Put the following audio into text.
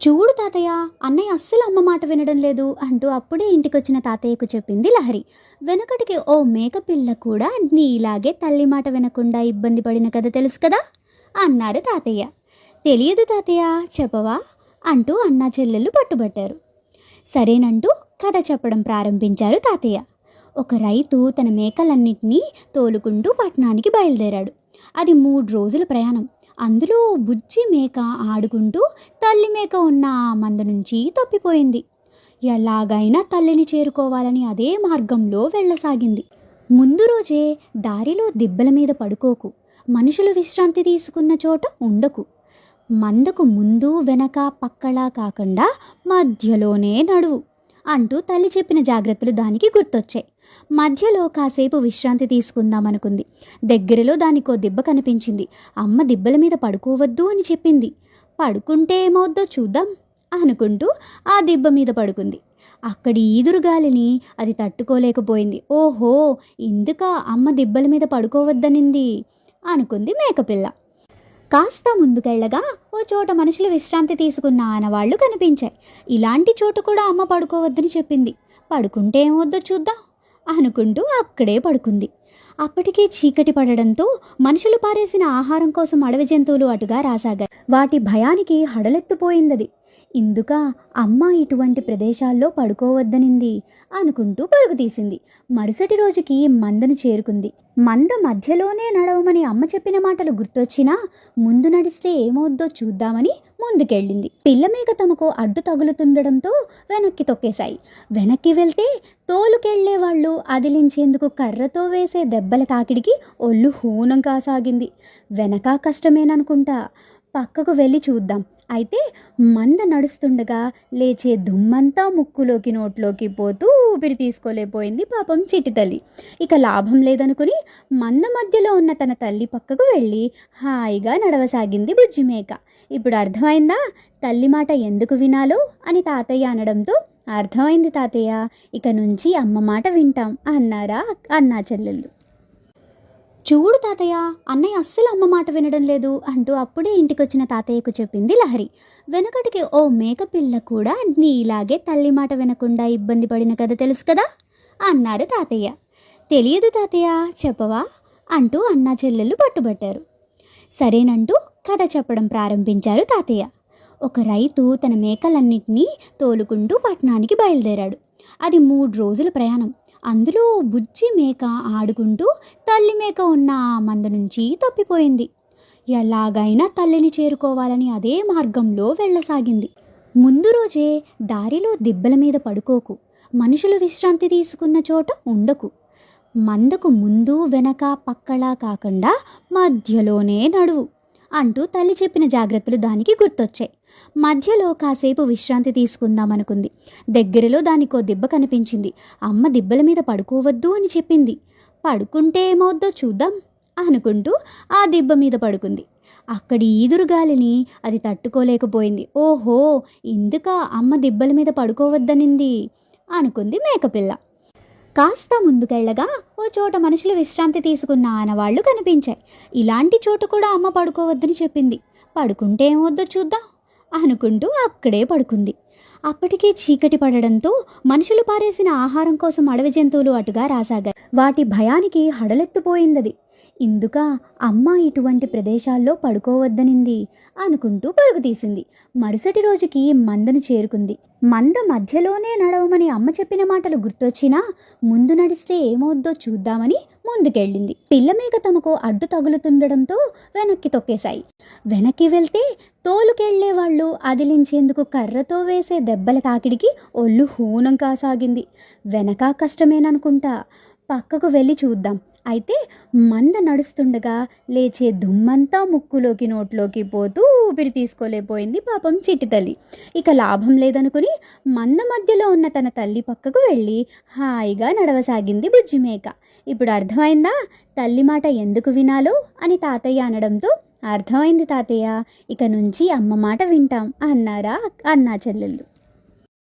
చూడు తాతయ్య, అన్నయ్య అస్సలు అమ్మ మాట వినడం లేదు అంటూ అప్పుడే ఇంటికొచ్చిన తాతయ్యకు చెప్పింది లహరి. వెనకటికి ఓ మేకపిల్ల కూడా నీలాగే తల్లి మాట వినకుండా ఇబ్బంది పడిన కథ తెలుసు కదా అన్నారు తాతయ్య. తెలియదు తాతయ్య, చెప్పవా అంటూ అన్నా చెల్లెళ్ళు పట్టుబట్టారు. సరేనంటూ కథ చెప్పడం ప్రారంభించారు తాతయ్య. ఒక రైతు తన మేకలన్నింటినీ తోలుకుంటూ పట్టణానికి బయలుదేరాడు. అది 3 రోజుల ప్రయాణం. అందులో బుజ్జి మేక ఆడుకుంటూ తల్లి మేక ఉన్న ఆ మంద నుంచి తప్పిపోయింది. ఎలాగైనా తల్లిని చేరుకోవాలని అదే మార్గంలో వెళ్ళసాగింది. ముందు రోజే దారిలో దిబ్బల మీద పడుకోకు, మనుషులు విశ్రాంతి తీసుకున్న చోట ఉండకు, మందకు ముందు వెనక పక్కలా కాకుండా మధ్యలోనే నడువు అంటూ తల్లి చెప్పిన జాగ్రత్తలు దానికి గుర్తొచ్చాయి. మధ్యలో కాసేపు విశ్రాంతి తీసుకుందామనుకుంది. దగ్గరలో దానికో దిబ్బ కనిపించింది. అమ్మ దిబ్బల మీద పడుకోవద్దు అని చెప్పింది. పడుకుంటే ఏమవుద్దో చూద్దాం అనుకుంటూ ఆ దిబ్బ మీద పడుకుంది. అక్కడి ఈదురుగాలిని అది తట్టుకోలేకపోయింది. ఓహో, ఇందుక అమ్మ దిబ్బల మీద పడుకోవద్దనింది అనుకుంది మేకపిల్ల. కాస్త ముందుకెళ్ళగా ఓ చోట మనుషులు విశ్రాంతి తీసుకున్న ఆనవాళ్లు కనిపించాయి. ఇలాంటి చోటు కూడా అమ్మ పడుకోవద్దని చెప్పింది. పడుకుంటే ఏమొద్దో చూద్దాం అనుకుంటూ అక్కడే పడుకుంది. అప్పటికే చీకటి పడడంతో మనుషులు పారేసిన ఆహారం కోసం అడవి జంతువులు అటుగా రాసాగాయి. వాటి భయానికి హడలెత్తిపోయిందది. ఇందుక అమ్మ ఇటువంటి ప్రదేశాల్లో పడుకోవద్దనింది అనుకుంటూ పరుగు తీసింది. మరుసటి రోజుకి మందను చేరుకుంది. మంద మధ్యలోనే నడవమని అమ్మ చెప్పిన మాటలు గుర్తొచ్చినా ముందు నడిస్తే ఏమవుద్దో చూద్దామని ముందుకెళ్ళింది. పిల్లమేక తమకు అడ్డు తగులుతుండడంతో వెనక్కి తొక్కేశాయి. వెనక్కి వెళ్తే తోలుకెళ్లే వాళ్ళు అదిలించేందుకు కర్రతో వేసే దెబ్బల తాకిడికి ఒళ్ళు హూనం కాసాగింది. వెనక కష్టమేననుకుంటా, పక్కకు వెళ్ళి చూద్దాం. అయితే మంద నడుస్తుండగా లేచే దుమ్మంతా ముక్కులోకి నోట్లోకి పోతూ ఊపిరి తీసుకోలేకపోయింది పాపం చిట్టి తల్లి. ఇక లాభం లేదనుకుని మంద మధ్యలో ఉన్న తన తల్లి పక్కకు వెళ్ళి హాయిగా నడవసాగింది బుజ్జిమేక. ఇప్పుడు అర్థమైందా తల్లి మాట ఎందుకు వినాలో అని తాతయ్య అనడంతో, అర్థమైంది తాతయ్య, ఇక నుంచి అమ్మ మాట వింటాం అన్నారా అన్నా చెల్లెళ్ళు. చూడు తాతయ్య, అన్నయ్య అస్సలు అమ్మ మాట వినడం లేదు అంటూ అప్పుడే ఇంటికొచ్చిన తాతయ్యకు చెప్పింది లహరి. వెనకటికి ఓ మేకపిల్ల కూడా నీలాగే తల్లి మాట వినకుండా ఇబ్బంది పడిన కథ తెలుసు కదా అన్నారు తాతయ్య. తెలియదు తాతయ్య, చెప్పవా అంటూ అన్నా చెల్లెళ్ళు పట్టుబట్టారు. సరేనంటూ కథ చెప్పడం ప్రారంభించారు తాతయ్య. ఒక రైతు తన మేకలన్నింటినీ తోలుకుంటూ పట్టణానికి బయలుదేరాడు. అది 3 రోజుల ప్రయాణం. అందులో బుజ్జి మేక ఆడుకుంటూ తల్లి మేక ఉన్న ఆ మంద నుంచి తప్పిపోయింది. ఎలాగైనా తల్లిని చేరుకోవాలని అదే మార్గంలో వెళ్ళసాగింది. ముందు రోజే దారిలో దిబ్బల మీద పడుకోకు, మనుషులు విశ్రాంతి తీసుకున్న చోట ఉండకు, మందకు ముందు వెనక పక్కలా కాకుండా మధ్యలోనే నడువు అంటూ తల్లి చెప్పిన జాగ్రత్తలు దానికి గుర్తొచ్చాయి. మధ్యలో కాసేపు విశ్రాంతి తీసుకుందామనుకుంది. దగ్గరలో దానికో దిబ్బ కనిపించింది. అమ్మ దిబ్బల మీద పడుకోవద్దు అని చెప్పింది. పడుకుంటే ఏమవుద్దో చూద్దాం అనుకుంటూ ఆ దిబ్బ మీద పడుకుంది. అక్కడి ఈదురుగాలిని అది తట్టుకోలేకపోయింది. ఓహో, ఇందుక అమ్మ దిబ్బల మీద పడుకోవద్దనింది అనుకుంది మేకపిల్ల. కాస్త ముందుకెళ్ళగా ఓ చోట మనుషులు విశ్రాంతి తీసుకున్న ఆనవాళ్లు కనిపించాయి. ఇలాంటి చోటు కూడా అమ్మ పడుకోవద్దని చెప్పింది. పడుకుంటే ఏమొద్దో చూద్దాం అనుకుంటూ అక్కడే పడుకుంది. అప్పటికే చీకటి పడడంతో మనుషులు పారేసిన ఆహారం కోసం అడవి జంతువులు అటుగా రాసాగాయి. వాటి భయానికి హడలెత్తిపోయిందది. ఇందుక అమ్మ ఇటువంటి ప్రదేశాల్లో పడుకోవద్దనింది అనుకుంటూ పరుగు తీసింది. మరుసటి రోజుకి మందను చేరుకుంది. మంద మధ్యలోనే నడవమని అమ్మ చెప్పిన మాటలు గుర్తొచ్చినా ముందు నడిస్తే ఏమవుద్దో చూద్దామని ముందుకెళ్ళింది. పిల్లమేక తమకు అడ్డు తగులుతుండడంతో వెనక్కి తొక్కేశాయి. వెనక్కి వెళ్తే తోలుకెళ్లే వాళ్ళు అదిలించేందుకు కర్రతో వేసే దెబ్బల తాకిడికి ఒళ్ళు హూనం కాసాగింది. వెనక కష్టమేననుకుంటా, పక్కకు వెళ్ళి చూద్దాం. అయితే మంద నడుస్తుండగా లేచే దుమ్మంతా ముక్కులోకి నోట్లోకి పోతూ ఊపిరి తీసుకోలేకపోయింది పాపం చిట్టి తల్లి. ఇక లాభం లేదనుకుని మంద మధ్యలో ఉన్న తన తల్లి పక్కకు వెళ్ళి హాయిగా నడవసాగింది బుజ్జిమేక. ఇప్పుడు అర్థమైందా తల్లి మాట ఎందుకు వినాలో అని తాతయ్య అనడంతో, అర్థమైంది తాతయ్య, ఇక నుంచి అమ్మ మాట వింటాం అన్నారా అన్నా చెల్లెళ్ళు.